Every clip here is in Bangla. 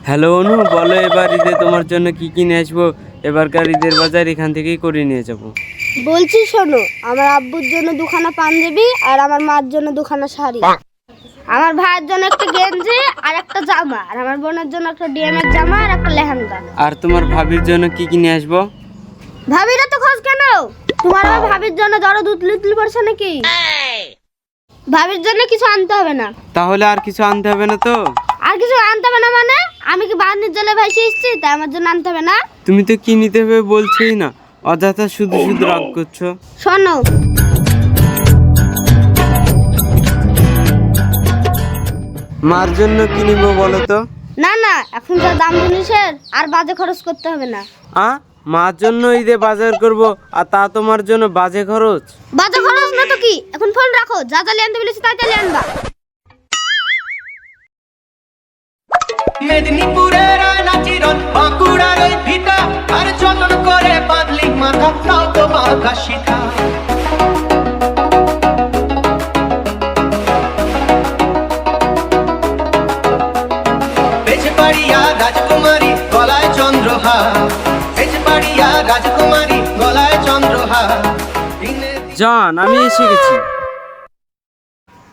হ্যালো অনু, বলো এবার ঈদে তোমার জন্য কি কি নিয়ে আসবো? এবারকার ঈদের বাজার এখান থেকেই করে নিয়ে যাব। বলছি শোনো, আমার আব্বুর জন্য দুখানা পাঞ্জাবি আর আমার মার জন্য দুখানা শাড়ি, আমার ভাইয়ের জন্য একটা গেঞ্জি আর একটা জামা, আর আমার বোনের জন্য একটা ডিএমের জামা আর একটা লেহেঙ্গা। আর তোমার ভাবির জন্য কি কি নিয়ে আসবো? ভাবিরা তো খোঁজ কেন? তোমার আমার ভাবির জন্য জড়ো দুতলি পড়ছে নাকি? ভাবির জন্য কিছু আনতে হবে না। তাহলে আর কিছু আনতে হবে না তো? আর কিছু আনতে হবে না মানে? আমি কি বাহানির জলে ভাসিয়ে এসেছি তাই আমার জন্য আনতে হবে না? তুমি তো কি নিতে হবে বলছোই না, অযথা শুধু শুধু রাগ করছো। শোনো, মার জন্য কি নিবো বলো তো? না না, এখন যা দাম জিনিসের আর বাজে খরচ করতে হবে না। মার জন্য ঈদে বাজার করব, আর তা তোমার জন্য বাজে খরচ? বাজে খরচ না তো কি? এখন ফোন রাখো, যা যা আনতে বলেছি তাই তাই আনবা। মেদিনীপুরের নাচিরন, বাঁকুড়ার ওই ভিটা, আর যতন করে বাঁধলি মাথা, তাও তো বাঁকা শিখা। বেজবাড়িয়া রাজকুমারী গলায় চন্দ্রহার, বেজবাড়িয়া রাজকুমারী গলায় চন্দ্রহার। জান, আমি এসে গেছি।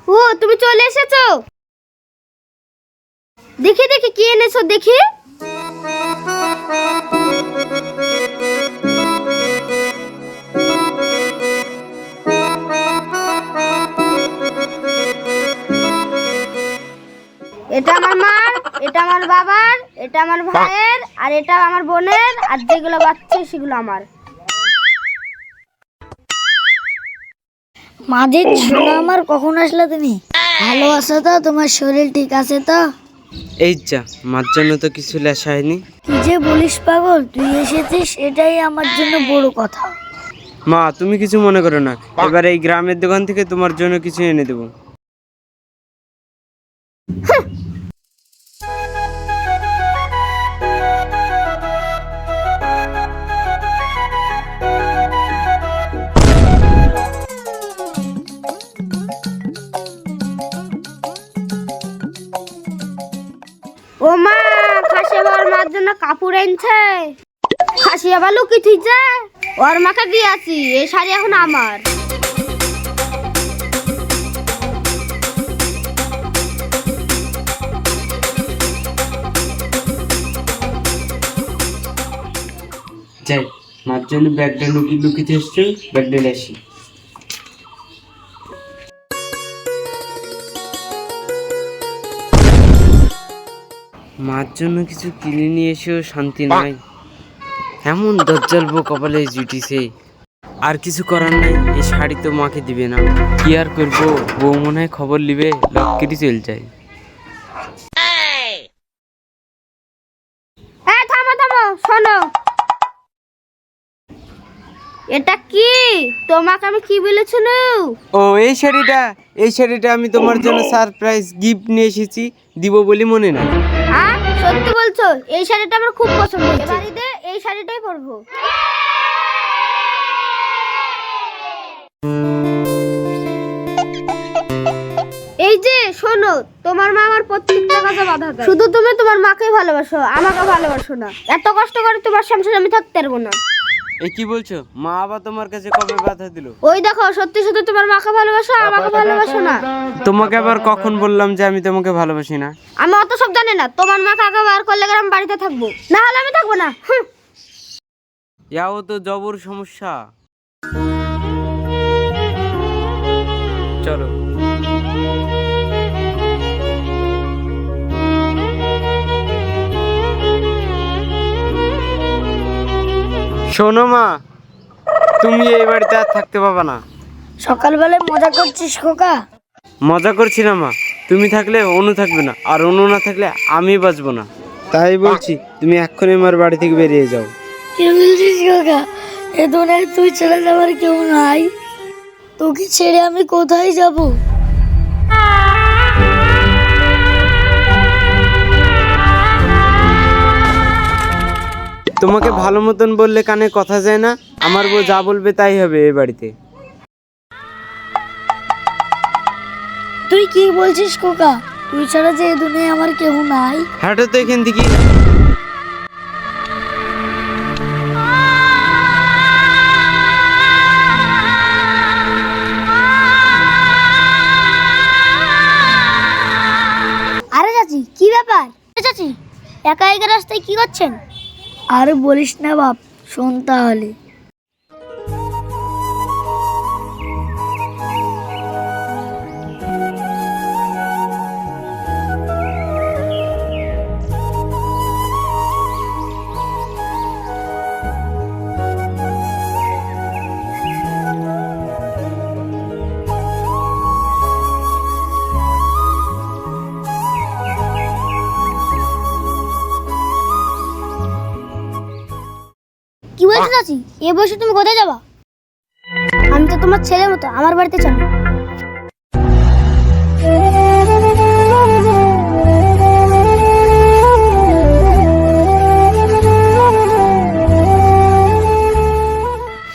ও, তুমি চলে এসেছো? দেখি দেখি কি এনেছো দেখি। এটা আমার মার, এটা আমার বাবার, এটা আমার ভাইয়ের, আর এটা আমার বোনের, আর যেগুলো বাচ্চা সেগুলো আমার। মাঝের শোনা আমার, কখন আসলে তুমি? ভালো আছো তো? তোমার শরীর ঠিক আছে তো? এই যা, মার জন্য তো কিছু লেশা হয়নি। কি যে বলিস পাগল, তুই এসেছিস এটাই আমার জন্য বড় কথা। মা, তুমি কিছু মনে করো না, এবার এই গ্রামের দোকান থেকে তোমার জন্য কিছু এনে দেবো। ও মা, খাসি আবার মার জন্য কাপড় এনেছে। খাসি আবার লুকি থুইছে, ওর মাকে দিয়েছি, এই শাড়ি এখন আমার। যাই, মার জন্য ব্যাগটা লুকিতে এসছো, ব্যাগটা আসি। মার জন্য কিছু কিনে নিয়ে এসেও শান্তি নাই, এমন দজ্জালবো কপালে জুটিছে। আর কিছু করার নাই, এই শাড়ি তো মাকে দিবে না, কি আর করবো? বউ মনে হয় খবর নিবে, লক্কেরই চল যায়। থামো থামো, শোনো, এটা কি? তোমাকে আমি কি বলেছিল? ও, এই শাড়িটা আমি তোমার জন্য সারপ্রাইজ গিফট নিয়ে এসেছি, দিব বলি মনে নাই। হ্যাঁ, সত্যি বলছো? এই শাড়িটা আমার খুব পছন্দ হয়েছে, বাড়িতে এই শাড়িটাই পরবো। এই যে শোনো, তোমার মা আমার প্রত্যেকটা কাজে বাধা দেয়, শুধু তুমি তোমার মাকেই ভালোবাসো, আমাকে ভালোবাসো না। এত কষ্ট করে তোমার সংসারে আমি থাকতে পারবো না। এই কি বলছো? মা আবার তোমার কাছে কবে বাধা দিল? ওই দেখো, সত্যি সত্যি তোমার মাকে ভালোবাসো, আমাকে ভালোবাসো না। তোমাকে আবার কখন বললাম যে আমি তোমাকে ভালোবাসি না? আমি অত সব জানি না, তোমার মাকে আগে বার করলে আমি বাড়িতে থাকবো, না হলে আমি থাকবো না। ইয়াও তো জবর সমস্যা। চলো। শোনো মা, তুমি এই বাড়িতে আর থাকতে পাবা না। সকালবেলায় মজা করছিস খোকা? মজা করছি না মা, তুমি থাকলে অনু থাকবে না, আর অনু না থাকলে আমি বাঁচবো না। তাই বলছি, তুমি এক্ষুনি আমার বাড়ি থেকে বেরিয়ে যাও। কি বলছিস খোকা? এ দুনিয়ায় তুই ছেড়ে যাবার কেউ নাই, তোকে ছেড়ে আমি কোথায় যাব? তোমাকে ভালো মতন বললে কানে কথা যায় না, আমার বউ যা বলবে তাই হবে এই বাড়িতে। তুই কি বলছিস খোকা? তুই ছাড়া যে এই দুনিয়ায় আমার কেউ নাই। হাঁটো তো এখান থেকে। আরে চাচি কি ব্যাপার? চাচি একা একা রাস্তায় কি করছেন? আর বলিস না বাপ, শোন তাহলে। কি বলছো চাচি? এ বয়সে তুমি কোথায় যাবা? আমি তো তোমার ছেলের মতো, আমার বাড়িতে চলো।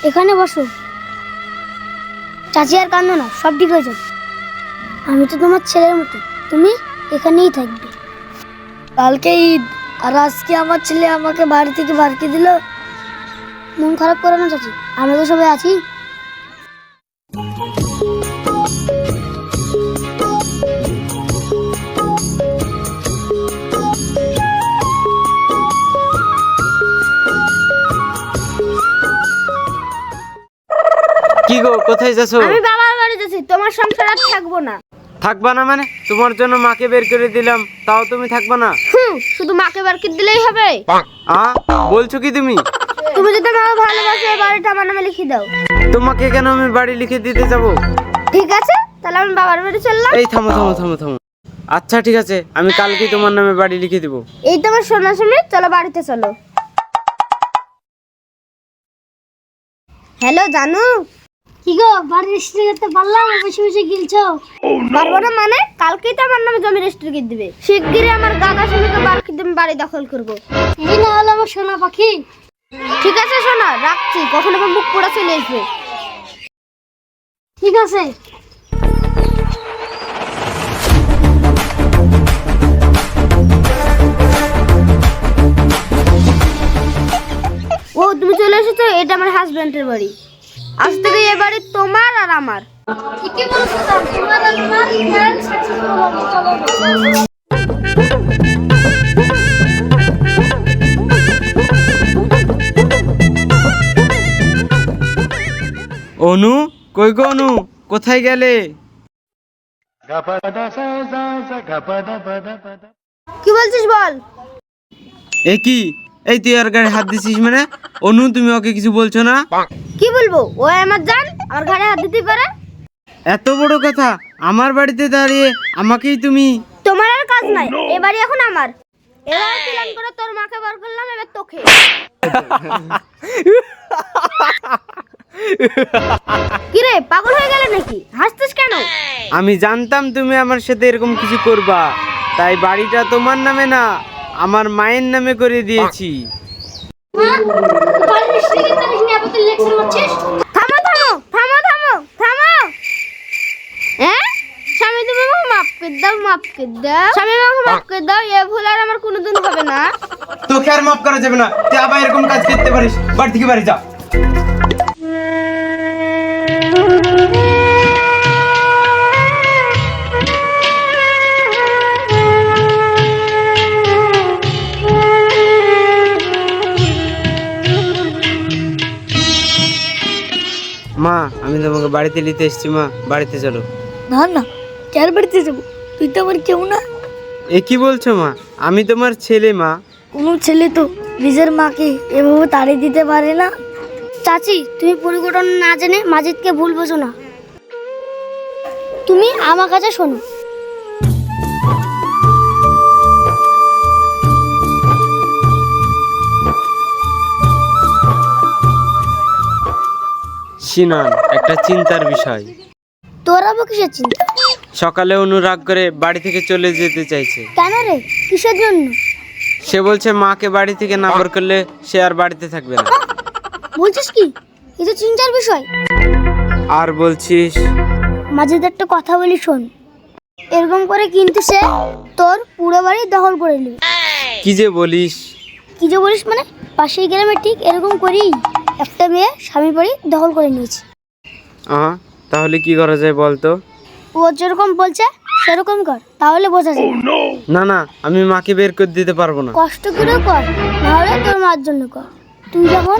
এখানে বসো। চাচি আর কাঁদো না, সব ঠিক হয়ে যাবে। আমি তো তোমার ছেলের মতো, তুমি এখানেই থাকবে। কালকে ঈদ, আর আজকে আমার ছেলে আমাকে বাড়ি থেকে বারকে দিল। মন খারাপ করো না চাচি, আমরা তো সবাই আছি। কি গো, কোথায় যাচ্ছো? আমি বাবার বাড়ি যাচ্ছি, তোমার সংসার আর থাকবো না। থাকবা না মানে? তোমার জন্য মাকে বের করে দিলাম, তাও তুমি থাকবা না? শুধু মাকে বার করে দিলেই হবে? বলছো কি তুমি? তুমি যদি আমাকে ভালোবাসো, এই বাড়িটা আমার নামে লিখে দাও। তোমাকে কেন আমি বাড়ি লিখে দিতে যাব? ঠিক আছে, তাহলে আমি বাবার বাড়ি চললাম। এই থামো থামো থামো থামো। আচ্ছা ঠিক আছে, আমি কালকেই তোমার নামে বাড়ি লিখে দিব। এই তো আমার সোনা শুনে, চলো বাড়িতে চলো। হ্যালো জানু। কি গো, বাড়ি রেজিস্ট্রি করতে পারলাম? বসে বসে গিলছো। পারবো না মানে? কালকেই তো আমার নামে জমি রেজিস্ট্রি করে দিবে। শিগগিরই আমার গাদা স্বামীকে বাড়ি দখল করবো। এই না হলো আমার সোনা পাখি। ঠিক আছে সোনা, রাখছি, কখন আমার মুখ পোড়া চলে আসবে। ঠিক আছে। ও তুমি চলে এসেছো, এটা আমার হাজবেন্ডের বাড়ি। আজ থেকে এই বাড়ি তোমার আর আমার। ঠিকই বলছো, তোমার আর আমার প্ল্যান সাকসেসফুল হবে। চলো। অনু, কই গো অনু, কোথায় গেলে? কি বলছিস বল? এ কি, এই তুই আর গায়ে হাত দিছিস মানে? অনু, তুমি ওকে কিছু বলছো না? কি বলবো, ও আমার জান, আমার ঘাড়ে হাত দিতে পারে। এত বড় কথা, আমার বাড়িতে দাঁড়িয়ে আমাকেই তুমি। তোমার আর কাজ নাই, এ বাড়ি এখন আমার। এবার প্ল্যান করে তোর মাকে বার করলাম, এবার তোকে। কিরে, পাগল হয়ে গেলে নাকি? হাসছিস কেন? আমি জানতাম তুমি আমার সাথে এরকম কিছু করবা, তাই বাড়িটা তোমার নামে না, আমার মায়ের নামে করে দিয়েছি। থামো থামো থামো থামো থামো। হ্যাঁ স্বামী, তুমি আমাকে মাফ করে দাও, মাফ করে দাও স্বামী, আমাকে মাফ করে দাও। এ ভুল আর আমার কোনোদিন হবে না। তোকে আর মাফ করা যাবে না, তুই আবার এরকম কাজ করতে পারিস। বাড়ি থেকে বাড়ি যা। মা, আমি তোমাকে বাড়িতে নিতে এসেছি। মা, বাড়িতে চলো। না না, কার বাড়িতে যাবো? তুই তো আমার কেউ না। এ কি বলছো মা? আমি তোমার ছেলে মা। কোনো ছেলে তো নিজের মাকে এভাবে তাড়িয়ে দিতে পারে না। চাচি, তুমি পরিঘটনা না জেনে মাজিদকে ভুল বোঝো না। তুমি আমার কাছে শোনো। সিনান, একটা চিন্তার বিষয়। তোর আবার কিসের চিন্তা? সকালে অনুরাগ করে বাড়ি থেকে চলে যেতে চাইছে। কেন রে, কিসের জন্য? সে বলছে মাকে বাড়ি থেকে না বের করলে সে আর বাড়িতে থাকবে না। বলছিস কি? এই তো চিন্তার বিষয়। আর বলছিস? মাঝে একটা কথা বলি, শোন। এরকম করে কিন্তু সে তোর পুরো বাড়ি দখল করে নিবি। কি যে বলিস? কি যে বলিস মানে, পাশের গ্রামে ঠিক এরকম করেই একটা মেয়ে স্বামীর বাড়ি দখল করে নিয়েছে। তাহলে কি করা যায় বলতো? ও যেরকম বলছে সেরকম কর, তাহলে বোঝা যাবে। না না, আমি মাকে বের করে দিতে পারবো না। কষ্ট করে কর, নাহলে তোর মার জন্য কর। তুই যখন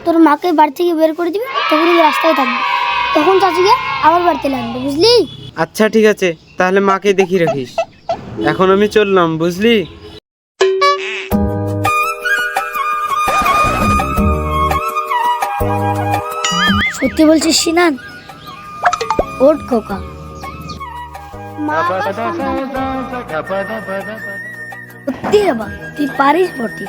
তোর মাকে বাড়ি থেকে বের করে দিবি তখন তুই রাস্তায় থাকবি, তখন চাচিকে আবার বাড়িতে লাগবে, বুঝলি? আচ্ছা ঠিক আছে, তাহলে মাকে দেখি রাখিস। এখন আমি চললাম, বুঝলি? সত্যি বলছিস সিনান? ওঠ খোকা। মা আবার সামনে সত্যি রে বা, তুই পারিস বটে।